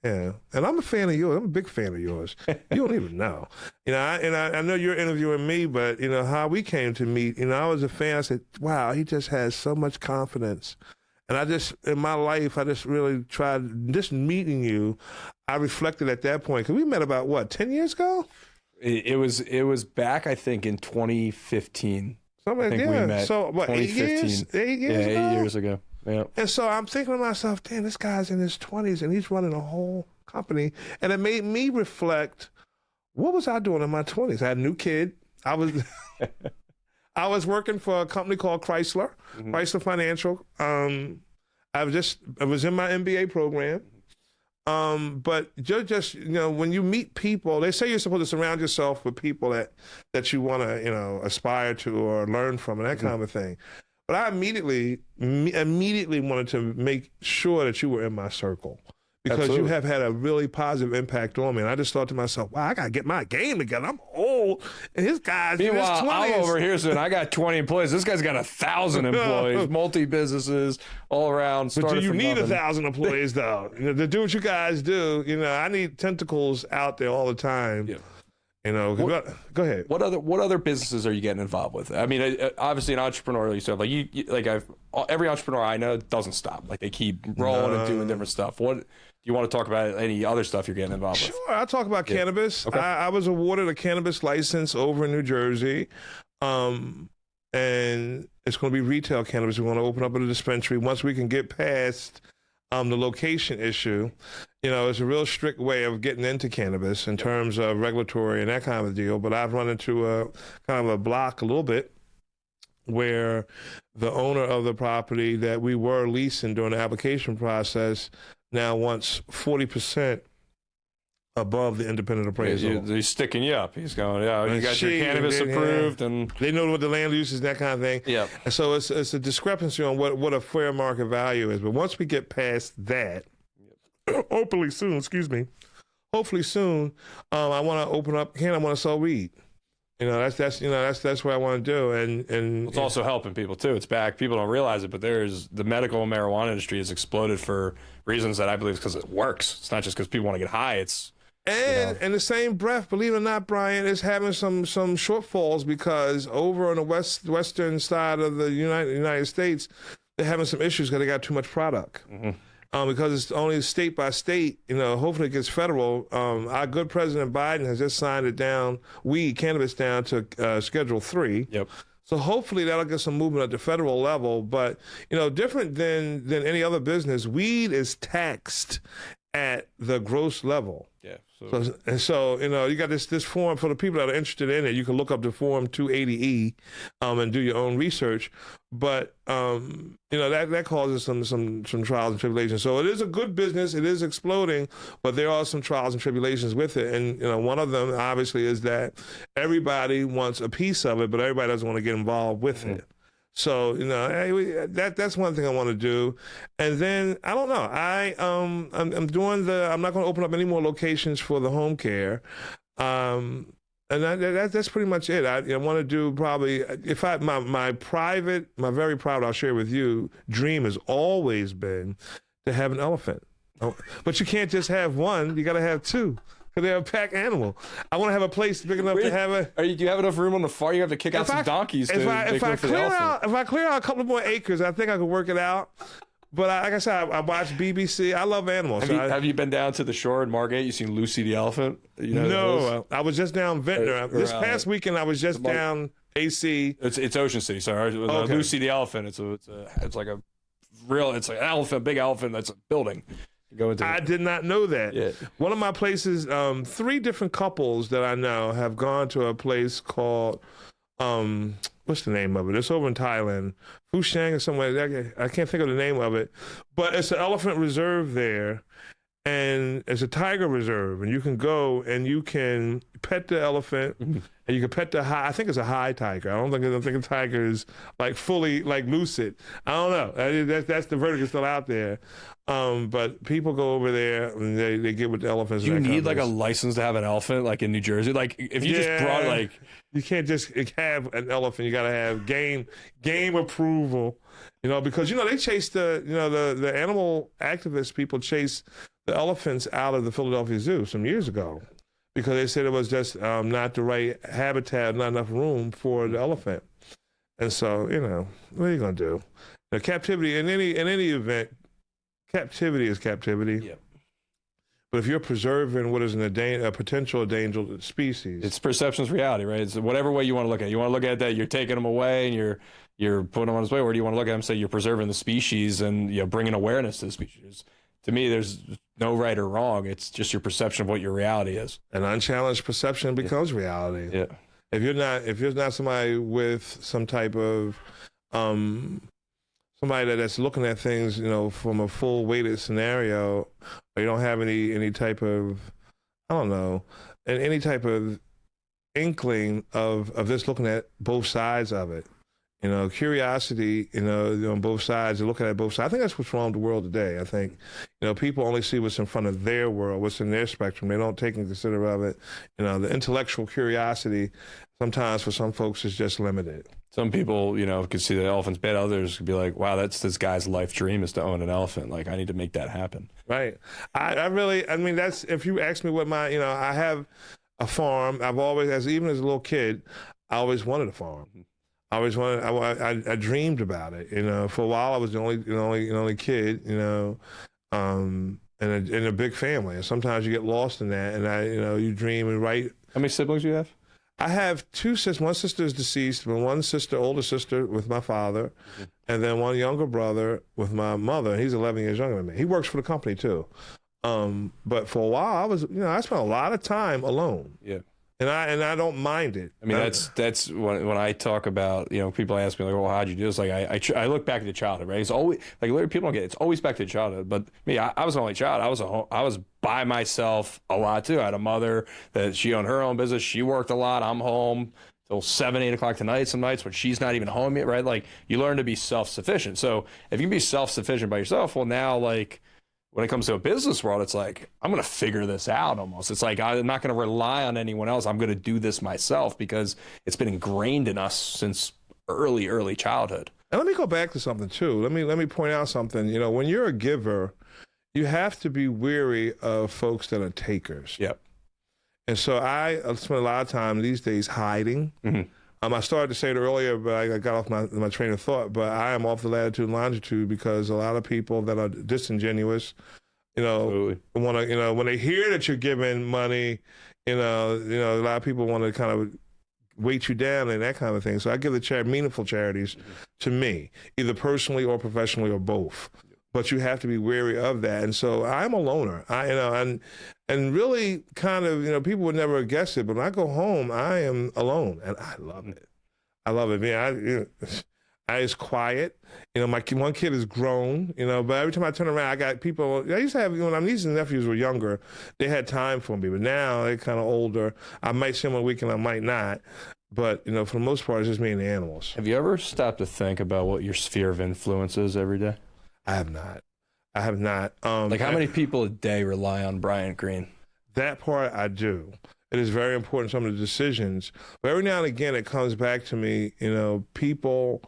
Yeah. And I'm a fan of yours. I'm a big fan of yours. You don't even know. I know you're interviewing me, but, how we came to meet, I was a fan. I said, wow, he just has so much confidence. And in my life, I just really tried, just meeting you, I reflected at that point, because we met about, 10 years ago? It was back, I think, in 2015. Something, I think we met. So, 8 years? 8 years ago? Yeah, 8 years ago. Yeah. And so I'm thinking to myself, damn, this guy's in his 20s and he's running a whole company. And it made me reflect, what was I doing in my 20s? I had a new kid. I was working for a company called Chrysler, Chrysler Financial. I was in my MBA program. But just when you meet people, they say you're supposed to surround yourself with people that you want to, aspire to or learn from and that kind of thing. But I immediately wanted to make sure that you were in my circle because you have had a really positive impact on me. And I just thought to myself, wow, I got to get my game together. I'm old. old, and his guys in his Meanwhile, 20s. I'm over here saying I got 20 employees. This guy's got 1,000 employees, multi-businesses all around. But do started you from need nothing. 1,000 employees though? To do what you guys do, I need tentacles out there all the time. Yeah. Go ahead. What other businesses are you getting involved with? I mean, obviously an entrepreneur, you said, every entrepreneur I know doesn't stop. Like they keep rolling and doing different stuff. What do you want to talk about? Any other stuff you're getting involved with? Sure, I'll talk about cannabis. Okay. I was awarded a cannabis license over in New Jersey. And it's going to be retail cannabis. We want to open up a dispensary once we can get past the location issue. It's a real strict way of getting into cannabis in terms of regulatory and that kind of deal. But I've run into a kind of a block a little bit where the owner of the property that we were leasing during the application process now wants 40% above the independent appraisal. He's sticking you up. He's going, yeah, you got your She- cannabis and then, approved, and They know what the land use is, that kind of thing. yeah, And so it's a discrepancy on what a fair market value is. But once we get past that, hopefully soon, I want to open up. I want to sell weed. That's what I want to do. And it's also helping people too. It's back. People don't realize it, but the medical marijuana industry has exploded for reasons that I believe is because it works. It's not just because people want to get high. It's in the same breath, believe it or not, Brian, is having some shortfalls because over on the western side of the United States, they're having some issues because they got too much product. Mm-hmm. Because it's only state by state, hopefully it gets federal. Our good President Biden has just signed it down, cannabis down to Schedule 3. Yep. So hopefully that'll get some movement at the federal level. But, different than any other business, weed is taxed at the gross level. Yeah. So you got this form for the people that are interested in it. You can look up the form 280E and do your own research. But that causes some trials and tribulations. So it is a good business. It is exploding, but there are some trials and tribulations with it. And one of them obviously is that everybody wants a piece of it, but everybody doesn't want to get involved with it. So that's one thing I want to do, and then I don't know. I'm doing I'm not going to open up any more locations for the home care, and that's pretty much it. I want to do probably my very private, I'll share with you, dream has always been to have an elephant, but you can't just have one. You got to have two. Because they're a pack animal. I want to have a place big enough to have a. Do you have enough room on the farm? You have to kick out some donkeys to make room for the elephant. If I clear out a couple more acres, I think I could work it out. But like I said, I watch BBC. I love animals. Have you been down to the shore in Margate? You seen Lucy the elephant? No, I was just down Ventnor. This past weekend, I was just down AC. It's Ocean City. Sorry, Okay. Lucy the elephant. It's like an elephant, big elephant. That's a building. I did not know that. Yeah. One of my places, 3 different couples that I know have gone to a place called, what's the name of it? It's over in Thailand, Fushang or somewhere. I can't think of the name of it, but it's an elephant reserve there, and it's a tiger reserve, and you can go and you can pet the elephant, and you can pet the I think it's a high tiger. I don't think the tiger is like fully like lucid. I don't know. That's the verdict is still out there. But people go over there and they get with the elephants. Do you need like a license to have an elephant, like in New Jersey? Like if you just brought you can't just have an elephant. You got to have game approval. Because they chase the animal activist people chase the elephants out of the Philadelphia Zoo some years ago because they said it was just not the right habitat, not enough room for the elephant. And so what are you gonna do? Captivity in any event. Captivity is captivity. Yeah. But if you're preserving what is a potential endangered species, it's perception's reality, right? It's whatever way you want to look at it. You want to look at that you're taking them away and you're putting them on his way, or do you want to look at them and say you're preserving the species and bringing awareness to the species? To me, there's no right or wrong. It's just your perception of what your reality is. An unchallenged perception becomes reality. Yeah. If you're not somebody with some type of somebody that's looking at things, from a full weighted scenario, or you don't have any type of, I don't know, any type of inkling of this looking at both sides of it. Curiosity, on both sides, and looking at both sides. I think that's what's wrong with the world today. I think, people only see what's in front of their world, what's in their spectrum. They don't take into consider of it. The intellectual curiosity sometimes for some folks is just limited. Some people, could see the elephant's bad. Others could be like, wow, that's this guy's life dream is to own an elephant. Like, I need to make that happen. Right. I mean, that's, if you ask me what I have a farm. I've always, even as a little kid, I always wanted a farm. I always wanted. I dreamed about it. For a while I was the only kid. In a big family, and sometimes you get lost in that. And you dream and write. How many siblings do you have? I have two sisters. One sister is deceased, but one sister, older sister, with my father, and then one younger brother with my mother. He's 11 years younger than me. He works for the company too. But for a while, I was, I spent a lot of time alone. Yeah. And I don't mind it. I mean, that's when I talk about, people ask me like, well, how'd you do this? Like, I look back to childhood, right? It's always like people don't get it. It's always back to childhood. But me, I was an only child. I was by myself a lot too. I had a mother that she owned her own business. She worked a lot. I'm home till 7, 8 o'clock tonight. Some nights when she's not even home yet, right? Like, you learn to be self-sufficient. So if you can be self-sufficient by yourself, well, now like, when it comes to a business world, it's like, I'm going to figure this out almost. It's like, I'm not going to rely on anyone else. I'm going to do this myself because it's been ingrained in us since early childhood. And let me go back to something too. Let me point out something. When you're a giver, you have to be wary of folks that are takers. Yep. And so I spend a lot of time these days hiding. Mm-hmm. I started to say it earlier, but I got off my train of thought. But I am off the latitude and longitude because a lot of people that are disingenuous, want to, when they hear that you're giving money, a lot of people want to kind of weight you down and that kind of thing. So I give the meaningful charities to me, either personally or professionally or both. But you have to be wary of that. And so I'm a loner. And really kind of, people would never guess it, but when I go home, I am alone, and I love it. I love it. Man, it's quiet. My one kid is grown, but every time I turn around, I got people. I used to have, when my nieces and nephews were younger, they had time for me, but now they're kind of older. I might see them on the weekend, I might not. But, for the most part, it's just me and the animals. Have you ever stopped to think about what your sphere of influence is every day? I have not. Like, how many people a day rely on Bryant Greene? That part I do. It is very important, some of the decisions. But every now and again, it comes back to me, people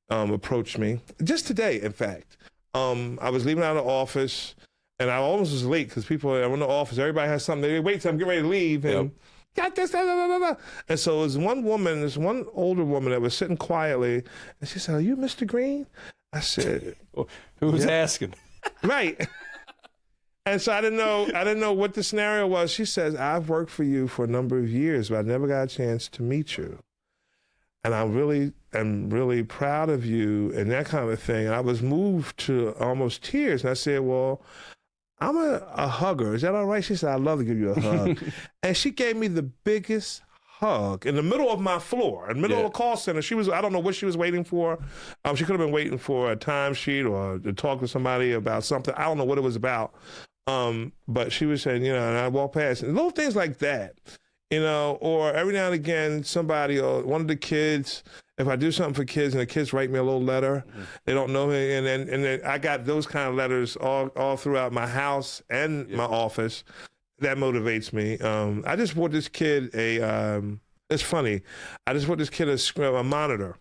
approach me. Just today, in fact. I was leaving out of the office, and I almost was late because people are in the office. Everybody has something. They wait till I'm getting ready to leave. And got this, blah, blah, blah, blah. And so it was this one older woman that was sitting quietly, and she said, "Are you Mr. Greene?" I said, "Who was asking?" Right. And so I didn't know what the scenario was. She says, "I've worked for you for a number of years, but I never got a chance to meet you. And I'm really proud of you," and that kind of thing. And I was moved to almost tears. And I said, "Well, I'm a hugger. Is that all right?" She said, "I'd love to give you a hug." And she gave me the biggest hug in the middle of my floor, in the middle of a call center. I don't know what she was waiting for. She could have been waiting for a timesheet or to talk to somebody about something. I don't know what it was about. But she was saying, and I walked past, and little things like that, or every now and again, somebody or one of the kids, if I do something for kids and the kids write me a little letter, they don't know me. And then I got those kind of letters all throughout my house and my office. That motivates me. I just bought this kid it's funny. I just bought this kid a monitor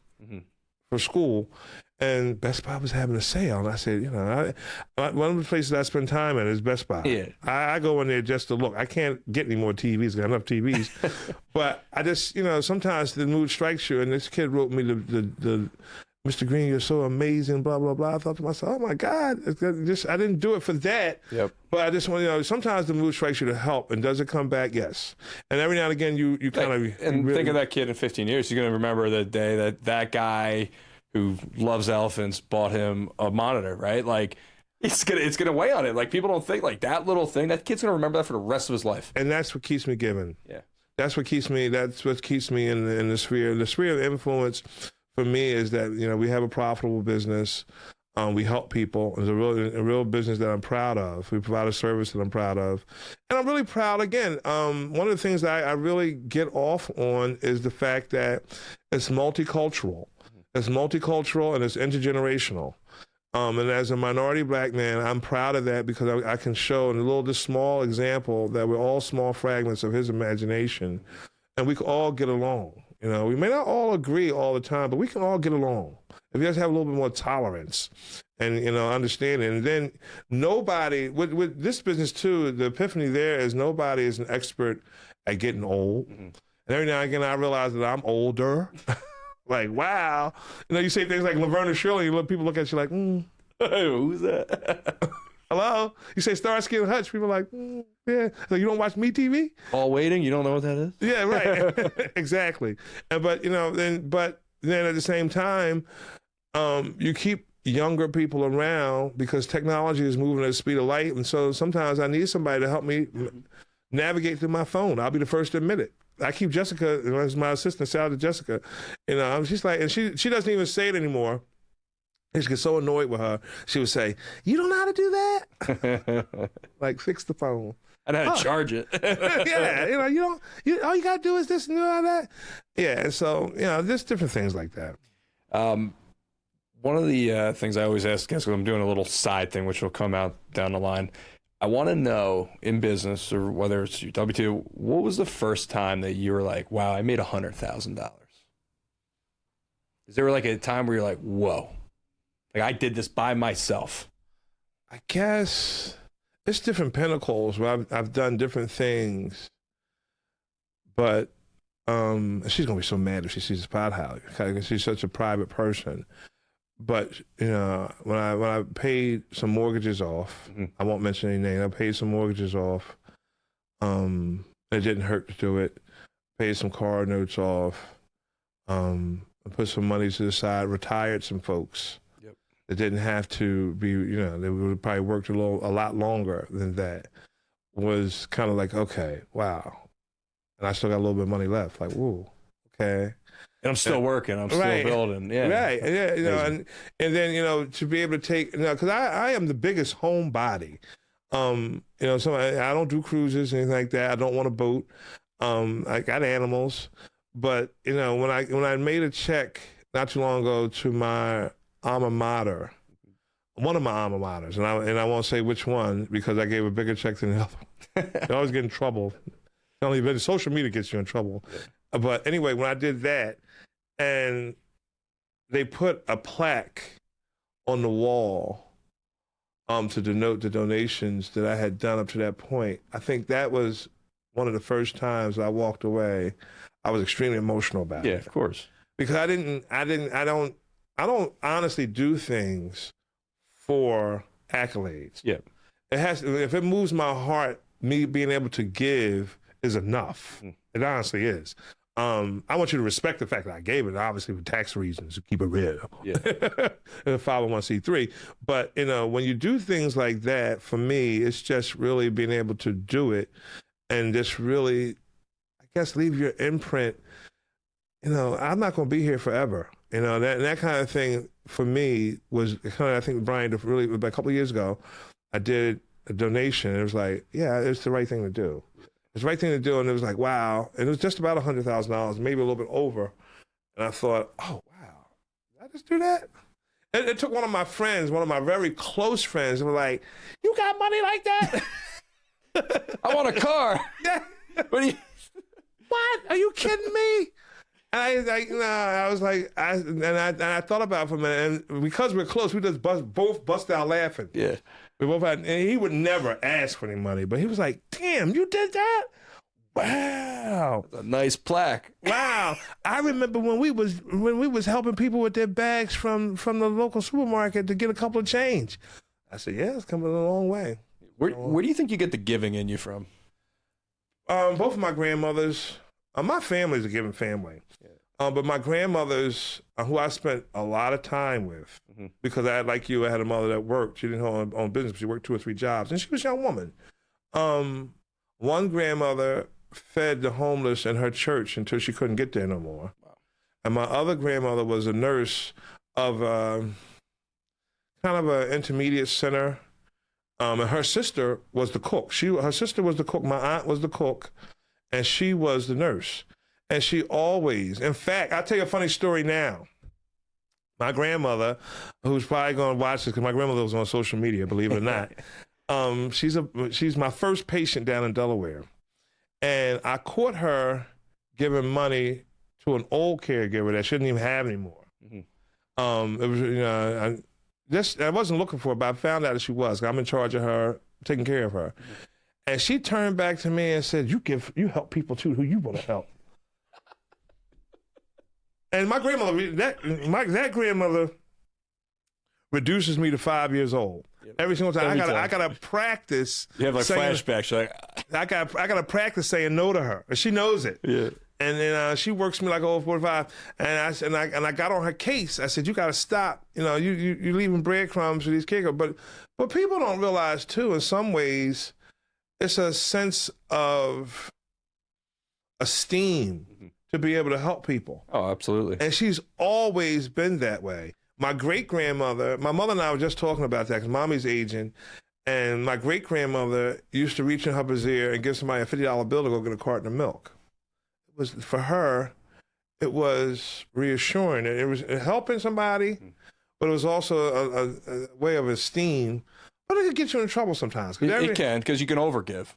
for school, and Best Buy was having a sale. And I said, one of the places I spend time at is Best Buy. Yeah. I go in there just to look. I can't get any more TVs. I got enough TVs. But I just, sometimes the mood strikes you, and this kid wrote me the "Mr. Greene, you're so amazing," blah, blah, blah. I thought to myself, oh, my God, I didn't do it for that. Yep. But I just want sometimes the mood strikes you to help, and does it come back? Yes. And every now and again, you kind of... And really, think of that kid in 15 years. You're going to remember the day that guy who loves elephants bought him a monitor, right? Like, it's gonna weigh on it. Like, people don't think, like, that little thing, that kid's going to remember that for the rest of his life. And that's what keeps me giving. Yeah. That's what keeps me in the sphere. The sphere of influence for me is that, we have a profitable business. We help people. It's a real business that I'm proud of. We provide a service that I'm proud of. And I'm really proud, again, one of the things I really get off on is the fact that it's multicultural. it's multicultural, and it's intergenerational. And as a minority black man, I'm proud of that because I can show in this small example that we're all small fragments of his imagination, and we can all get along. You know, we may not all agree all the time, but we can all get along if you guys have a little bit more tolerance and, you know, understanding. And then nobody, with this business too, the epiphany there is nobody is an expert at getting old. Mm-hmm. And every now and again, I realize that I'm older. Like, wow. You know, you say things like Laverne and Shirley, people look at you like, who's that? Hello? You say Starsky and Hutch, people are like, yeah. So you don't watch Me TV? All Waiting? You don't know what that is? Yeah, right. Exactly. But, you know, then at the same time, you keep younger people around because technology is moving at the speed of light. And so sometimes I need somebody to help me navigate through my phone. I'll be the first to admit it. I keep Jessica, as my assistant, shout out to Jessica. You know, she's like, and she doesn't even say it anymore. I just get so annoyed with her. She would say, "You don't know how to do that?" Like, fix the phone. I know how to charge it. Yeah, you know, all you gotta do is this and that. Yeah, and so, you know, there's different things like that. One of the things I always ask guests, because I'm doing a little side thing, which will come out down the line. I want to know, in business or whether it's your W-2, what was the first time that you were like, wow, I made $100,000? Is there like a time where you're like, whoa, like I did this by myself? I guess it's different pinnacles where I've done different things, but she's gonna be so mad if she sees this podcast because she's such a private person. But, you know, when I paid some mortgages off, I won't mention any name. I paid some mortgages off. It didn't hurt to do it. Paid some car notes off. Put some money to the side. Retired some folks. Yep. That didn't have to be. You know, they would have probably worked a lot longer than that. Was kind of like, okay, wow, and I still got a little bit of money left. Like, whoa, okay. And I'm still working. I'm still building. Yeah. Right. Yeah. You know, and then, you know, to be able to take, you know, because I am the biggest homebody. You know, so I don't do cruises or anything like that. I don't want a boat. I got animals, but, you know, when I made a check not too long ago to my alma mater, one of my alma maters, and I won't say which one because I gave a bigger check than the other. I always get in trouble. Social media gets you in trouble. Yeah. But anyway, when I did that, and they put a plaque on the wall to denote the donations that I had done up to that point. I think that was one of the first times I walked away. I was extremely emotional about it. Yeah, of course. Because I don't honestly do things for accolades. Yeah. If it moves my heart, me being able to give is enough. It honestly is. I want you to respect the fact that I gave it, obviously for tax reasons, to keep it real. Yeah. 501c3. But, you know, when you do things like that, for me, it's just really being able to do it and just really, I guess, leave your imprint. You know, I'm not going to be here forever. You know, that kind of thing for me was kind of, I think, Brian, really, about a couple of years ago, I did a donation. It was like, yeah, it's the right thing to do. It's the right thing to do, and it was like, wow. And it was just about $100,000, maybe a little bit over. And I thought, oh, wow, did I just do that? And it took one of my friends, one of my very close friends, and were like, you got money like that? I want a car. Yeah. What? Are you kidding me? And I was like, I thought about it for a minute, and because we're close, we just both bust out laughing. Yeah. We both had, and he would never ask for any money, but he was like, damn, you did that? Wow. That's a nice plaque. Wow. I remember when we was helping people with their bags from the local supermarket to get a couple of change. I said, yeah, it's coming a long way. Where do you think you get the giving in you from? Both of my grandmothers, my family's a giving family. Yeah. But my grandmothers, who I spent a lot of time with, because I had a mother that worked. She didn't have her own business, but she worked 2 or 3 jobs, and she was a young woman. One grandmother fed the homeless in her church until she couldn't get there no more. Wow. And my other grandmother was a nurse of kind of an intermediate center. And her sister was the cook. Her sister was the cook. My aunt was the cook, and she was the nurse. And she always, in fact, I'll tell you a funny story now. My grandmother, who's probably going to watch this because my grandmother was on social media, believe it or not. She's my first patient down in Delaware, and I caught her giving money to an old caregiver that shouldn't even have anymore. It was I wasn't looking for it, but I found out that she was. I'm in charge of her, taking care of her, and she turned back to me and said, "You help people too who you want to help." And my grandmother, that grandmother reduces me to 5 years old. Every single time. I gotta practice. You have like flashbacks. I gotta practice saying no to her. And she knows it. Yeah. And then she works me like 45. And I got on her case. I said, you gotta stop. You leaving breadcrumbs for these kids. But people don't realize too, in some ways, it's a sense of esteem to be able to help people. Oh, absolutely. And she's always been that way. My great-grandmother, my mother and I were just talking about that because mommy's aging, and my great-grandmother used to reach in her brassiere and give somebody a $50 bill to go get a carton of milk. It was, for her, it was reassuring. It was helping somebody, but it was also a way of esteem. But it could get you in trouble sometimes. It can, because you can overgive.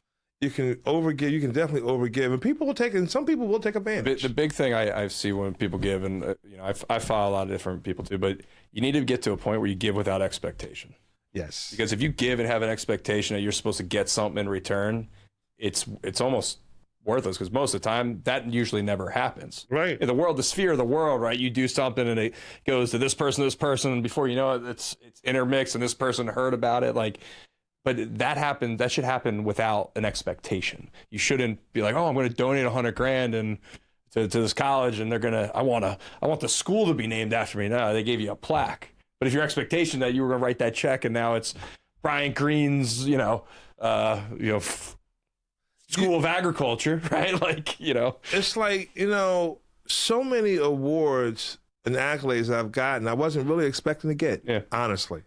You can overgive. You can definitely overgive, and people will take. And some people will take advantage. The big thing I see when people give, and I follow a lot of different people too, but you need to get to a point where you give without expectation. Yes. Because if you give and have an expectation that you're supposed to get something in return, it's almost worthless. Because most of the time that usually never happens. Right. In the world, the sphere of the world, right? You do something and it goes to this person, and before you know it, it's intermixed, and this person heard about it, like. But that should happen without an expectation. You shouldn't be like, oh, I'm going to donate $100,000 and to this college, and I want the school to be named after me. No, they gave you a plaque. But if your expectation that you were going to write that check and now it's Bryant Greene's, School of Agriculture, right? It's like, so many awards and accolades I've gotten, I wasn't really expecting to get, honestly.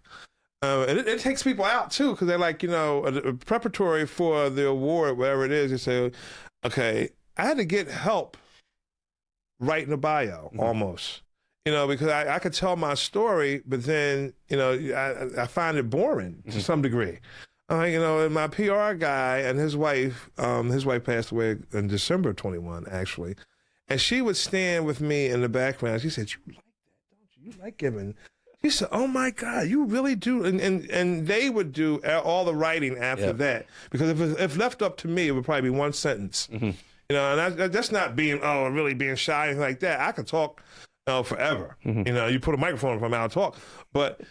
And it takes people out, too, because they're like, preparatory for the award, whatever it is, you say, okay, I had to get help writing a bio, almost. Because I could tell my story, but then, I find it boring to some degree. And my PR guy and his wife passed away in December of 21, actually. And she would stand with me in the background. She said, you like that, don't you? You like giving... He said, oh, my God, you really do. And they would do all the writing after that. Because if left up to me, it would probably be one sentence. And that's not really being shy or anything like that. I could talk forever. You put a microphone in my mouth and talk. But,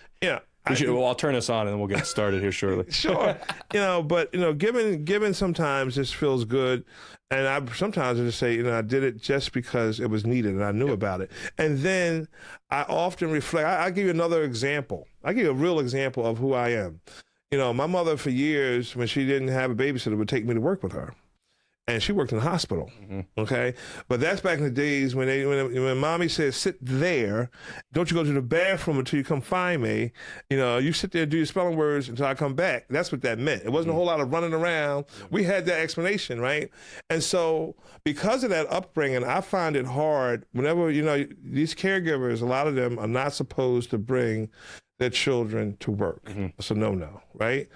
I'll turn this on and then we'll get started here shortly. Sure. But giving sometimes just feels good. And sometimes I just say, I did it just because it was needed and I knew about it. And then I often reflect. I'll give you another example. I'll give you a real example of who I am. My mother for years, when she didn't have a babysitter, would take me to work with her. And she worked in the hospital, okay? But that's back in the days when mommy said, sit there, don't you go to the bathroom until you come find me. You sit there and do your spelling words until I come back. That's what that meant. It wasn't a whole lot of running around. We had that explanation, right? And so because of that upbringing, I find it hard whenever, these caregivers, a lot of them are not supposed to bring their children to work. It's a no-no, right?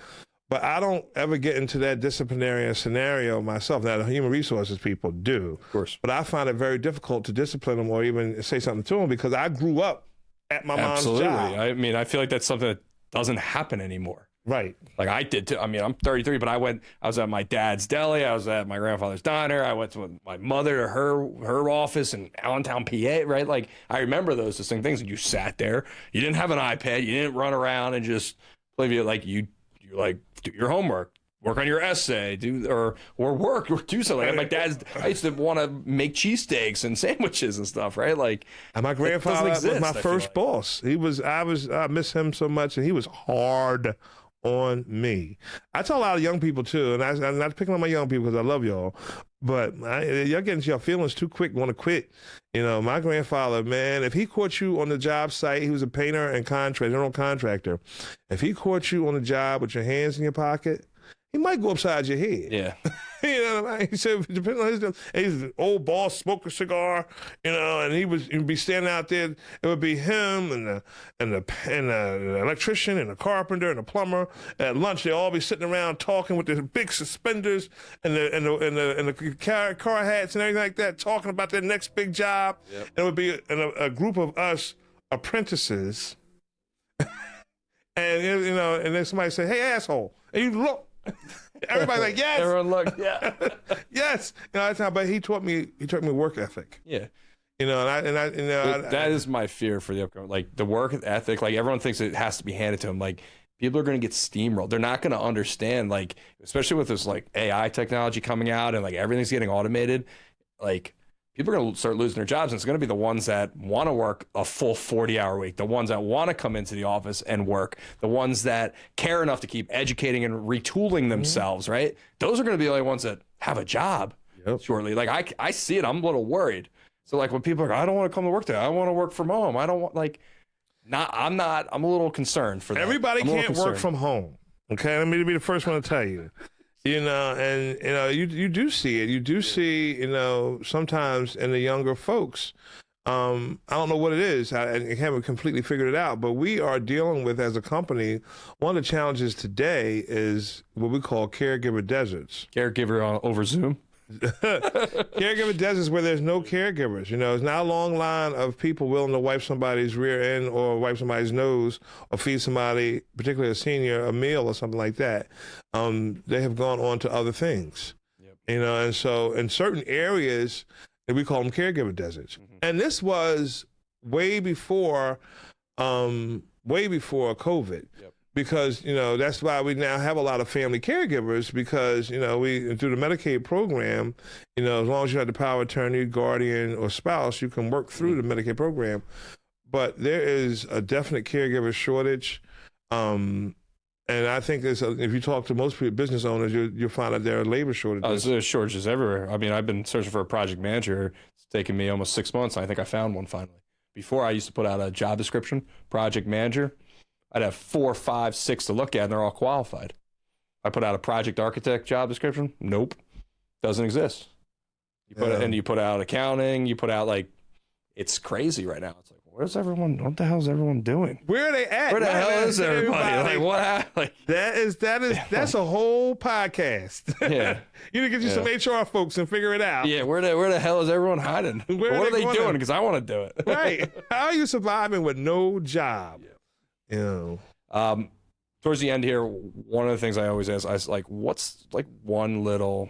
But I don't ever get into that disciplinary scenario myself. Now, the human resources people do. Of course. But I find it very difficult to discipline them or even say something to them because I grew up at my mom's job. Absolutely. I feel like that's something that doesn't happen anymore. Right. Like I did too. I'm 33, but I was at my dad's deli. I was at my grandfather's diner. I went to my mother to her office in Allentown, PA, right? Like I remember those distinct things. And you sat there. You didn't have an iPad. You didn't run around and just play video. Like you do your homework, work on your essay, or work or do something. Like my dad's, I used to want to make cheesesteaks and sandwiches and stuff, right? Like, and my grandfather was my first boss. I miss him so much, and he was hard on me. I tell a lot of young people too, and I'm not picking on my young people because I love y'all, but y'all getting to your feelings too quick, want to quit. My grandfather, man, if he caught you on the job site, he was a painter and general contractor. If he caught you on the job with your hands in your pocket, he might go upside your head. Yeah. You know what I mean? He said, depending on he's an old boss, smoke a cigar, you know, and he'd be standing out there. It would be him and the electrician and the carpenter and the plumber. At lunch, they'd all be sitting around talking with their big suspenders and the car hats and everything like that, talking about their next big job. Yep. And it would be a group of us apprentices. And, you know, and then somebody say, "Hey, asshole," and you look. Everybody's like, "Yes." Everyone looked, yeah. Yes. You know, that's how, but he taught me work ethic. Yeah. You know, That is my fear for the upcoming, like the work ethic. Like everyone thinks it has to be handed to them. Like people are going to get steamrolled. They're not going to understand, like, especially with this like AI technology coming out and like everything's getting automated. Like people are going to start losing their jobs, and it's going to be the ones that want to work a full 40-hour week, the ones that want to come into the office and work, the ones that care enough to keep educating and retooling themselves, right? Those are going to be the only ones that have a job shortly. Like I see it. I'm a little worried. So like when people are like, I don't want to come to work today. I want to work from home. I don't want I'm a little concerned for that. Everybody can't work from home. Okay, let me be the first one to tell you. You know, and you know, you do see it. You do see, you know, sometimes in the younger folks. I don't know what it is. I haven't completely figured it out. But we are dealing with, as a company, one of the challenges today is what we call caregiver deserts. Caregiver over Zoom. Caregiver deserts where there's no caregivers. You know, it's not a long line of people willing to wipe somebody's rear end or wipe somebody's nose or feed somebody, particularly a senior, a meal or something like that. They have gone on to other things. Yep. You know, and so in certain areas, we call them caregiver deserts. Mm-hmm. And this was way before COVID. Yep. Because, you know, that's why we now have a lot of family caregivers, because, you know, we, through the Medicaid program, you know, as long as you have the power of attorney, guardian, or spouse, you can work through the Medicaid program. But there is a definite caregiver shortage. And I think if you talk to most business owners, you'll find that there are labor shortages. There's shortages everywhere. I mean, I've been searching for a project manager. It's taken me almost 6 months. And I think I found one finally. Before, I used to put out a job description, project manager. I'd have 4, 5, 6 to look at, and they're all qualified. I put out a project architect job description. Nope, doesn't exist. You put out accounting. You put out, like, it's crazy right now. It's like, where's everyone? What the hell is everyone doing? Where are they at? Where the hell is everybody? Like, what? Like, that's a whole podcast. Yeah, you need to get you some HR folks and figure it out. Yeah, where the hell is everyone hiding? What are they doing? Because I want to do it. Right? How are you surviving with no job? Yeah. You know. Towards the end here, one of the things I always ask, I was like, what's like one little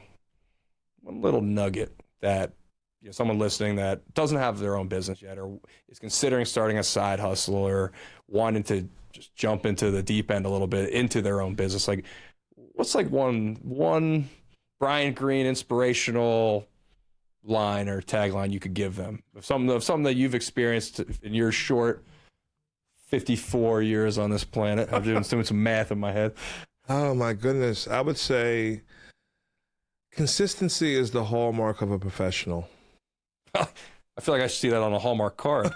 nugget that, you know, someone listening that doesn't have their own business yet, or is considering starting a side hustle, or wanting to just jump into the deep end a little bit into their own business? Like, what's like one Bryant Greene inspirational line or tagline you could give them of something that you've experienced in your short 54 years on this planet? I'm doing some math in my head. Oh my goodness. I would say consistency is the hallmark of a professional. I feel like I should see that on a Hallmark card.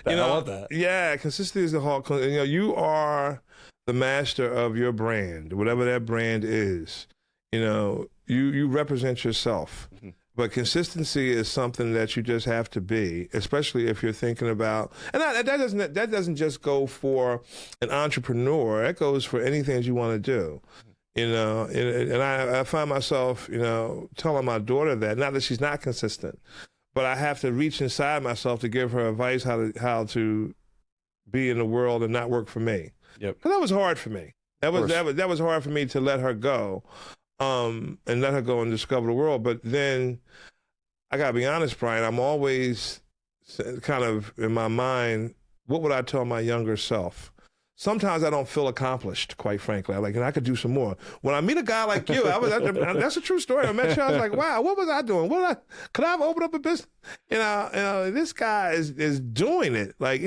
I love that. Yeah, consistency is the hallmark. You know, you are the master of your brand, whatever that brand is. You know, you represent yourself. Mm-hmm. But consistency is something that you just have to be, especially if you're thinking about, and that doesn't just go for an entrepreneur. That goes for anything that you want to do. You know, and I find myself, you know, telling my daughter that, not that she's not consistent, but I have to reach inside myself to give her advice how to be in the world and not work for me. Yep. Because that was hard for me. That was hard for me to let her go. And let her go and discover the world. But then I got to be honest, Brian, I'm always kind of in my mind, what would I tell my younger self? Sometimes I don't feel accomplished, quite frankly. I'm like, and I could do some more. When I meet a guy like you, that's a true story. I met you, I was like, wow, what was I doing? Could I have opened up a business? You know, this guy is doing it. Like,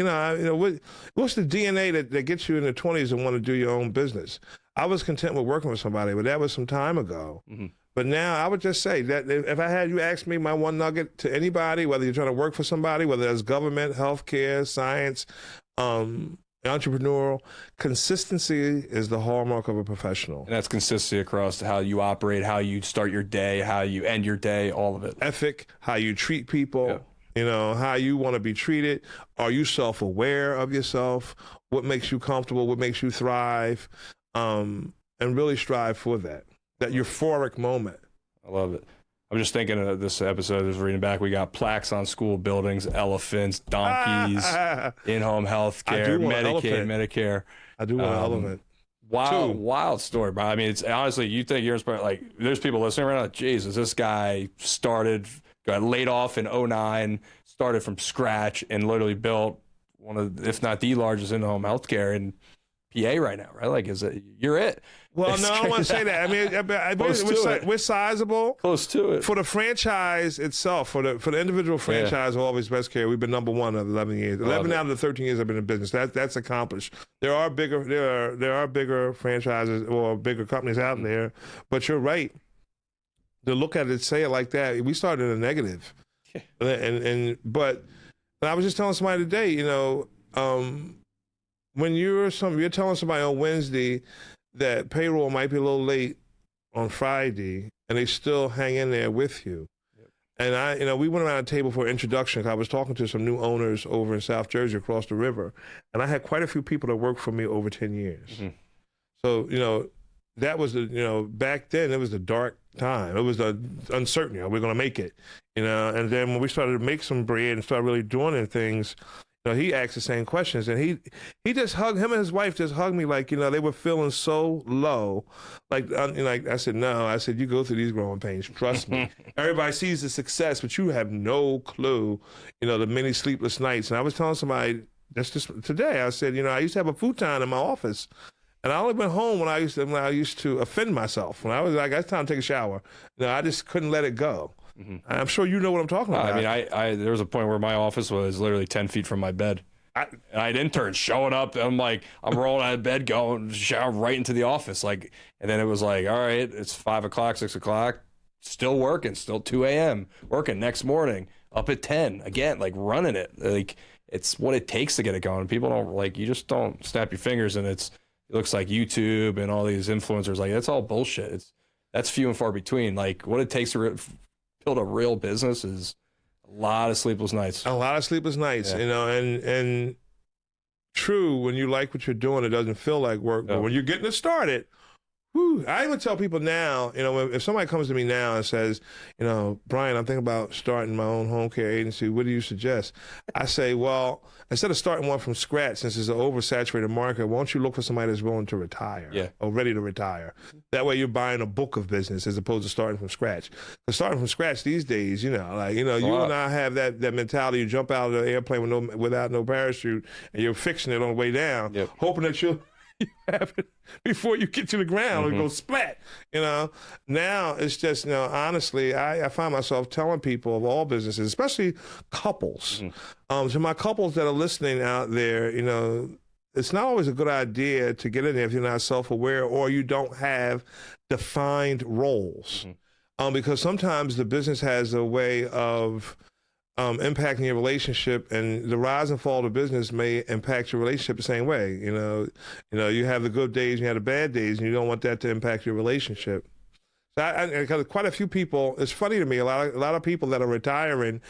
what's the DNA that gets you in the 20s and want to do your own business? I was content with working with somebody, but that was some time ago. Mm-hmm. But now I would just say that if I had you ask me my one nugget to anybody, whether you're trying to work for somebody, whether that's government, healthcare, science, entrepreneurial. Consistency is the hallmark of a professional. And that's consistency across how you operate, how you start your day, how you end your day, all of it. Ethic, how you treat people. Yeah. You know, how you want to be treated. Are you self-aware of yourself? What makes you comfortable? What makes you thrive? And really strive for that euphoric moment. I love it. I'm just thinking of this episode. I was reading back. We got plaques on school buildings, elephants, donkeys, in-home health care, Medicaid, Medicare. I do want an elephant. Wild story, bro. I mean, it's honestly, you think you're inspired. Like, there's people listening right now. Jesus, this guy got laid off in 2009, started from scratch, and literally built one of, if not the largest in-home healthcare in PA right now, right? Like, you're it. Well, no, I don't want to say that. I mean, we're sizable. Close to it. For the franchise itself, for the individual franchise, Always Best Care, we've been number one of 11 years. 11 out of the 13 years I've been in business. That's accomplished. There are bigger franchises or bigger companies out there, but you're right. To look at it, say it like that, we started in a negative. Yeah. But I was just telling somebody today, you know, when you're telling somebody on Wednesday that payroll might be a little late on Friday, and they still hang in there with you. Yep. And we went around a table for introduction. I was talking to some new owners over in South Jersey across the river, and I had quite a few people that worked for me over 10 years. Mm-hmm. So, that was back then it was the dark time. It was the uncertainty. We're going to make it, and then when we started to make some bread and started really doing things, he asked the same questions, and he just hugged him and his wife just hugged me like they were feeling so low, like I said no, I said you go through these growing pains, trust me. Everybody sees the success, but you have no clue, the many sleepless nights. And I was telling somebody just today, I said I used to have a futon in my office, and I only went home when I used to offend myself when I was like it's time to take a shower. I just couldn't let it go. Mm-hmm. I'm sure you know what I'm talking about. I mean, there was a point where my office was literally 10 feet from my bed. I had interns showing up. I'm rolling out of bed, going shower right into the office. And then it was like, all right, it's 5 o'clock, 6 o'clock, still working, still 2 a.m., working next morning, up at 10, again, running it. It's what it takes to get it going. People don't, you just don't snap your fingers, and it looks like YouTube and all these influencers, that's all bullshit. That's few and far between. What it takes to build a real business is a lot of sleepless nights. Yeah. And true, when you like what you're doing, it doesn't feel like work. But when you're getting it started, I even tell people now, if somebody comes to me now and says, Brian, I'm thinking about starting my own home care agency. What do you suggest? I say, well, instead of starting one from scratch, since it's an oversaturated market, why don't you look for somebody that's willing to retire or ready to retire? That way you're buying a book of business as opposed to starting from scratch. Because starting from scratch these days, you and I have that mentality. You jump out of the airplane without no parachute, and you're fixing it on the way down, hoping that you have it before you get to the ground and go splat. Now it's just, honestly, I find myself telling people of all businesses, especially couples, to my couples that are listening out there, it's not always a good idea to get in there if you're not self-aware or you don't have defined roles. Because sometimes the business has a way of impacting your relationship, and the rise and fall of the business may impact your relationship the same way. You have the good days, you have the bad days, and you don't want that to impact your relationship. So quite a few people, it's funny to me, a lot of people that are retiring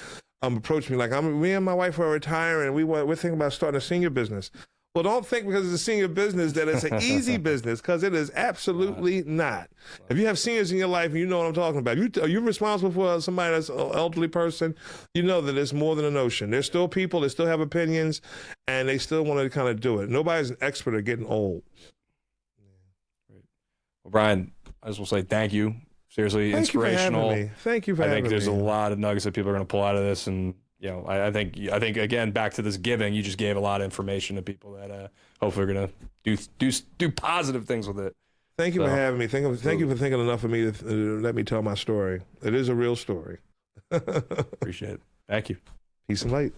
approach me me and my wife are retiring, and we're thinking about starting a senior business. Well, don't think because it's a senior business that it's an easy business, because it is absolutely not. If you have seniors in your life, and you know what I'm talking about. Are you responsible for somebody that's an elderly person? You know that it's more than a notion. There's still people that still have opinions, and they still want to kind of do it. Nobody's an expert at getting old. Well, Brian, I just want to say thank you. Seriously, inspirational. Thank you for having me. I think there's a lot of nuggets that people are going to pull out of this, and I think again, back to this giving, you just gave a lot of information to people that hopefully are going to do positive things with it. Thank you for having me. Thank you for thinking enough of me to let me tell my story. It is a real story. Appreciate it. Thank you. Peace and light.